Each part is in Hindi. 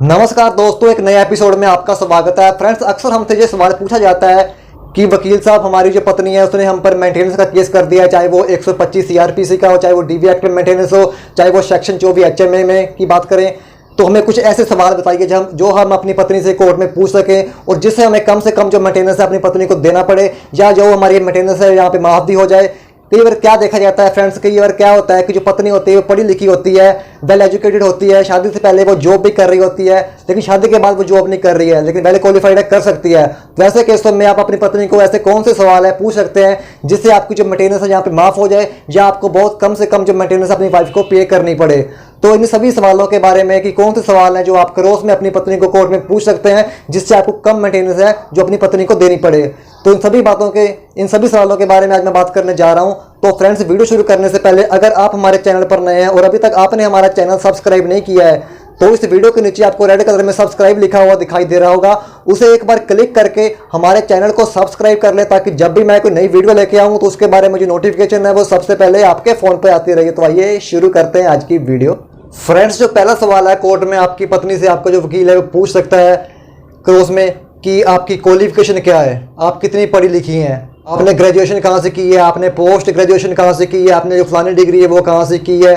नमस्कार दोस्तों, एक नए एपिसोड में आपका स्वागत है। फ्रेंड्स, अक्सर हमसे ये सवाल पूछा जाता है कि वकील साहब, हमारी जो पत्नी है उसने हम पर मेंटेनेंस का केस कर दिया है, चाहे वो 125 सीआरपीसी का हो, चाहे वो डीवी एक्ट में मेंटेनेंस हो, चाहे वो सेक्शन 24 एचएमए में की बात करें। तो हमें कुछ ऐसे सवाल बताइए जो हम अपनी पत्नी से कोर्ट में पूछ सकें और जिससे हमें कम से कम जो मेंटेनेंस है अपनी पत्नी को देना पड़े, या जो हमारी मेंटेनेंस है यहाँ पे माफ भी हो जाए। कई बार क्या देखा जाता है फ्रेंड्स, कई बार क्या होता है कि जो पत्नी होती है वो पढ़ी लिखी होती है, वेल एजुकेटेड होती है, शादी से पहले वो जॉब भी कर रही होती है, लेकिन शादी के बाद वो जॉब नहीं कर रही है, लेकिन वेल क्वालिफाइड है, कर सकती है। तो ऐसे केसों में आप अपनी पत्नी को ऐसे कौन से सवाल है पूछ सकते हैं जिससे आपकी जो मेंटेनेंस है यहाँ पे माफ हो जाए, या आपको बहुत कम से कम जो मेंटेनेंस अपनी वाइफ को पे करनी पड़े। तो इन सभी सवालों के बारे में कि कौन से सवाल हैं जो आप क्रोस में अपनी पत्नी को कोर्ट में पूछ सकते हैं जिससे आपको कम मेंटेनेंस है जो अपनी पत्नी को देनी पड़े। तो इन सभी सवालों के बारे में आज मैं बात करने जा रहा हूं। तो फ्रेंड्स, वीडियो शुरू करने से पहले अगर आप हमारे चैनल पर नए हैं और अभी तक आपने हमारा चैनल सब्सक्राइब नहीं किया है, तो इस वीडियो के नीचे आपको रेड कलर में सब्सक्राइब लिखा हुआ दिखाई दे रहा होगा, उसे एक बार क्लिक करके हमारे चैनल को सब्सक्राइब कर ले, ताकि जब भी मैं कोई नई वीडियो लेके आऊँ तो उसके बारे में जो नोटिफिकेशन है वो सबसे पहले आपके फ़ोन पर आती रही। तो आइए शुरू करते हैं आज की वीडियो। फ्रेंड्स, जो पहला सवाल है, कोर्ट में आपकी पत्नी से आपका जो वकील है वो पूछ सकता है क्रॉस में कि आपकी क्वालिफिकेशन क्या है, आप कितनी पढ़ी लिखी हैं, आपने ग्रेजुएशन कहाँ से की है, आपने पोस्ट ग्रेजुएशन कहाँ से की है, आपने जो फलानी डिग्री है वो कहाँ से की है।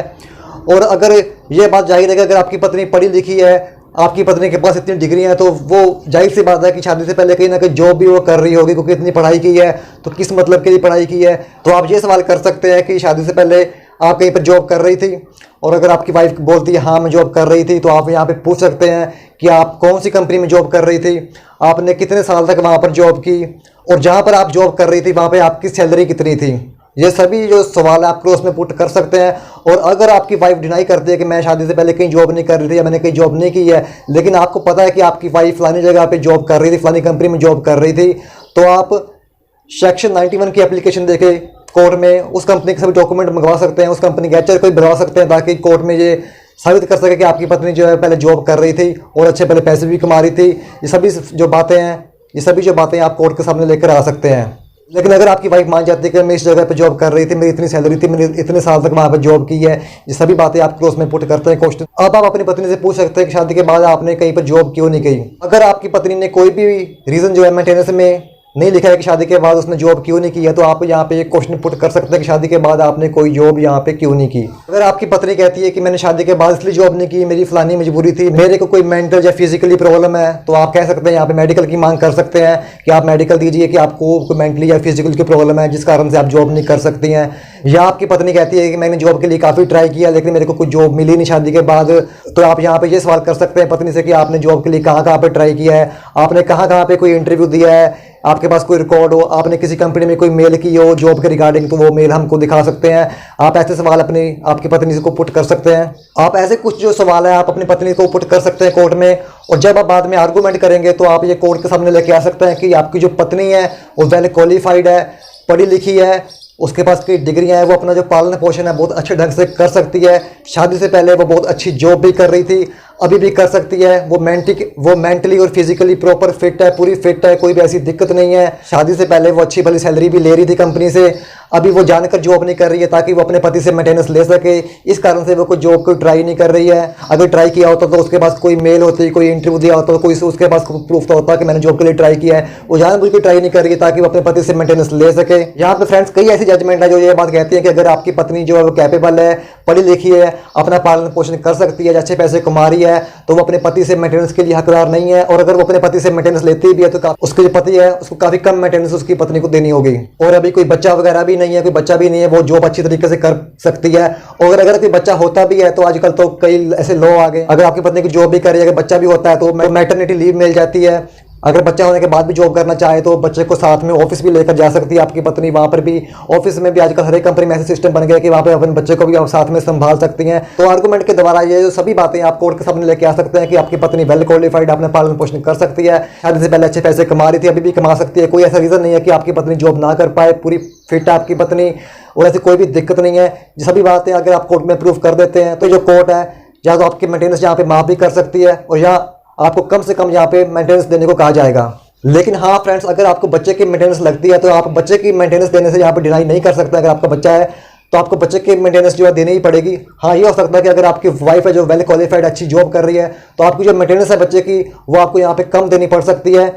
और अगर ये बात जाहिर है कि अगर आपकी पत्नी पढ़ी लिखी है, आपकी पत्नी के पास इतनी डिग्रियां हैं, तो वो जाहिर सी बात है कि शादी से पहले कहीं ना कहीं जॉब भी वो कर रही होगी, क्योंकि इतनी पढ़ाई की है तो किस मतलब के लिए पढ़ाई की है। तो आप ये सवाल कर सकते हैं कि शादी से पहले आप कहीं पर जॉब कर रही थी, और अगर आपकी वाइफ बोलती है हाँ मैं जॉब कर रही थी, तो आप यहाँ पे पूछ सकते हैं कि आप कौन सी कंपनी में जॉब कर रही थी, आपने कितने साल तक वहाँ पर जॉब की, और जहाँ पर आप जॉब कर रही थी वहाँ पे आपकी सैलरी कितनी थी। ये सभी जो सवाल आप क्रॉस में पुट कर सकते हैं। और अगर आपकी वाइफ डिनाई करती है कि मैं शादी से पहले कहीं जॉब नहीं कर रही थी या मैंने कहीं जॉब नहीं की है, लेकिन आपको पता है कि आपकी वाइफ फलानी जगह पे जॉब कर रही थी, फलानी कंपनी में जॉब कर रही थी, तो आप सेक्शन 91 की एप्लीकेशन देके कोर्ट में उस कंपनी के सभी डॉक्यूमेंट मंगवा सकते हैं, उस कंपनी के एचआर को बनवा सकते हैं, ताकि कोर्ट में ये साबित कर सके कि आपकी पत्नी जो है पहले जॉब कर रही थी और अच्छे पहले पैसे भी कमा रही थी। ये सभी जो बातें आप कोर्ट के सामने लेकर आ सकते हैं। लेकिन अगर आपकी वाइफ मान जाती है कि मैं इस जगह पे जॉब कर रही थी, मेरी इतनी सैलरी थी, मैंने इतने साल तक वहाँ पर जॉब की है, ये सभी बातें आप क्लोज में पुट करते हैं क्वेश्चन। अब आप अपनी पत्नी से पूछ सकते हैं कि शादी के बाद आपने कहीं पर जॉब क्यों नहीं की। अगर आपकी पत्नी ने कोई भी रीज़न जो है मेंटेनेंस में नहीं लिखा है कि शादी के बाद उसने जॉब क्यों नहीं की है, तो आप यहाँ पे एक क्वेश्चन पुट कर सकते हैं कि शादी के बाद आपने कोई जॉब यहाँ पे क्यों नहीं की। अगर आपकी पत्नी कहती है कि मैंने शादी के बाद इसलिए जॉब नहीं की, मेरी फलानी मजबूरी थी, मेरे को कोई मेंटल या फिजिकली प्रॉब्लम है, तो आप कह सकते हैं यहाँ पे मेडिकल की मांग कर सकते हैं कि आप मेडिकल दीजिए कि आपको कोई मेंटली या फिजिकल की प्रॉब्लम है जिस कारण से आप जॉब नहीं कर सकती हैं। या आपकी पत्नी कहती है कि मैंने जॉब के लिए काफ़ी ट्राई किया लेकिन मेरे को कोई जॉब मिली नहीं शादी के बाद, तो आप यहाँ पे ये सवाल कर सकते हैं पत्नी से कि आपने जॉब के लिए कहाँ कहाँ पे ट्राई किया है, आपने कहाँ कहाँ पे कोई इंटरव्यू दिया है, आपके पास कोई रिकॉर्ड हो, आपने किसी कंपनी में कोई मेल की हो जॉब के रिगार्डिंग, तो वो मेल हमको दिखा सकते हैं। आप ऐसे सवाल आपकी पत्नी को पुट कर सकते हैं। आप ऐसे कुछ जो सवाल है आप अपनी पत्नी को पुट कर सकते हैं कोर्ट में, और जब आप बाद में आर्गूमेंट करेंगे तो आप ये कोर्ट के सामने लेके आ सकते हैं कि आपकी जो पत्नी है वो वेल क्वालिफाइड है, पढ़ी लिखी है, उसके पास कई डिग्रियां हैं, वो अपना जो पालन पोषण है बहुत अच्छे ढंग से कर सकती है, शादी से पहले वो बहुत अच्छी जॉब भी कर रही थी, अभी भी कर सकती है, वो मेंटली और फिजिकली प्रॉपर फिट है, पूरी फिट है, कोई भी ऐसी दिक्कत नहीं है। शादी से पहले वो अच्छी भली सैलरी भी ले रही थी कंपनी से, अभी वो जानकर जॉब नहीं कर रही है ताकि वो अपने पति से मेंटेनेंस ले सके, इस कारण से वो कोई जॉब को ट्राई नहीं कर रही है। अगर ट्राई किया होता तो उसके पास कोई मेल होती, कोई इंटरव्यू दिया होता, कोई उसके पास प्रूफ तो होता कि मैंने जॉब के लिए ट्राई किया है। वो जानबूझ के ट्राई नहीं कर रही है ताकि वो अपने पति से मेंटेनेंस ले सके। यहाँ पे फ्रेंड्स कई ऐसी जजमेंट है जो ये बात कहती है कि अगर आपकी पत्नी जो है वो कैपेबल है, पढ़ी लिखी है, अपना पालन पोषण कर सकती है, अच्छे पैसे कमा रही है, तो वो अपने पति से मेंटेनेंस के लिए हकदार नहीं है। और अगर वो अपने पति से मेंटेनेंस लेती भी है तो उसके जो पति है उसको काफी कम मेंटेनेंस उसकी पत्नी को देनी होगी। और अभी कोई बच्चा वगैरह भी नहीं है, कोई बच्चा भी नहीं है, वो जॉब अच्छी तरीके से कर सकती है। और अगर कोई बच्चा होता भी है तो आजकल तो कई ऐसे लॉ आ गए, अगर आपकी पत्नी की जॉब भी कर रही है, अगर बच्चा भी होता है तो मैटरनिटी लीव मिल जाती है। अगर बच्चा होने के बाद भी जॉब करना चाहे तो बच्चे को साथ में ऑफिस भी लेकर जा सकती है आपकी पत्नी। वहाँ पर भी ऑफिस में भी आजकल हर एक कंपनी में ऐसे सिस्टम बन गया कि वहाँ पे अपने बच्चे को भी आप साथ में संभाल सकती हैं। तो आर्गूमेंट के द्वारा ये जो सभी बातें आप कोर्ट के सामने लेके आ सकते हैं कि आपकी पत्नी वेल क्वालिफाइड, अपना पालन पोषण कर सकती है, शादी से पहले अच्छे पैसे कमा रही थी, अभी भी कमा सकती है, कोई ऐसा रीज़न नहीं है कि आपकी पत्नी जॉब ना कर पाए, पूरी फिट है आपकी पत्नी और ऐसी कोई भी दिक्कत नहीं है। ये सभी बातें अगर आप कोर्ट में प्रूफ कर देते हैं तो जो कोर्ट है या तो आपकी मेंटेनेंस यहाँ पे माफ भी कर सकती है और या आपको कम से कम यहाँ पे मेंटेनेंस देने को कहा जाएगा। लेकिन हाँ फ्रेंड्स, अगर आपको बच्चे की मेंटेनेंस लगती है तो आप बच्चे की मेंटेनेंस देने से यहाँ पर डिनाई नहीं कर सकते। अगर आपका बच्चा है तो आपको बच्चे की मेंटेनेंस जो है देनी ही पड़ेगी। हाँ, ये हो सकता है कि अगर आपकी वाइफ है जो वेल क्वालिफाइड अच्छी जॉब कर रही है तो आपकी जो मेंटेनेंस है बच्चे की वो आपको यहाँ पे कम देनी पड़ सकती है।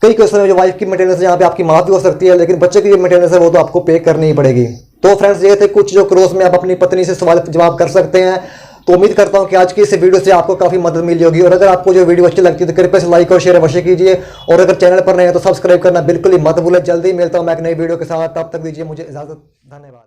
कई केसों में जो वाइफ की मेंटेनेंस यहाँ पे आपकी माफ भी हो सकती है, लेकिन बच्चे की जो मेंटेनेंस है वो तो आपको पे करनी ही पड़ेगी। तो फ्रेंड्स, ये थे कुछ जो क्रॉस में आप अपनी पत्नी से सवाल जवाब कर सकते हैं। तो उम्मीद करता हूं कि आज की इस वीडियो से आपको काफी मदद मिली होगी, और अगर आपको जो वीडियो अच्छी लगती है तो कृपया से लाइक और शेयर अवश्य कीजिए, और अगर चैनल पर नए हैं तो सब्सक्राइब करना बिल्कुल ही मत भूलें। जल्दी मिलता हूं मैं एक नई वीडियो के साथ, तब तक दीजिए मुझे इजाजत। धन्यवाद।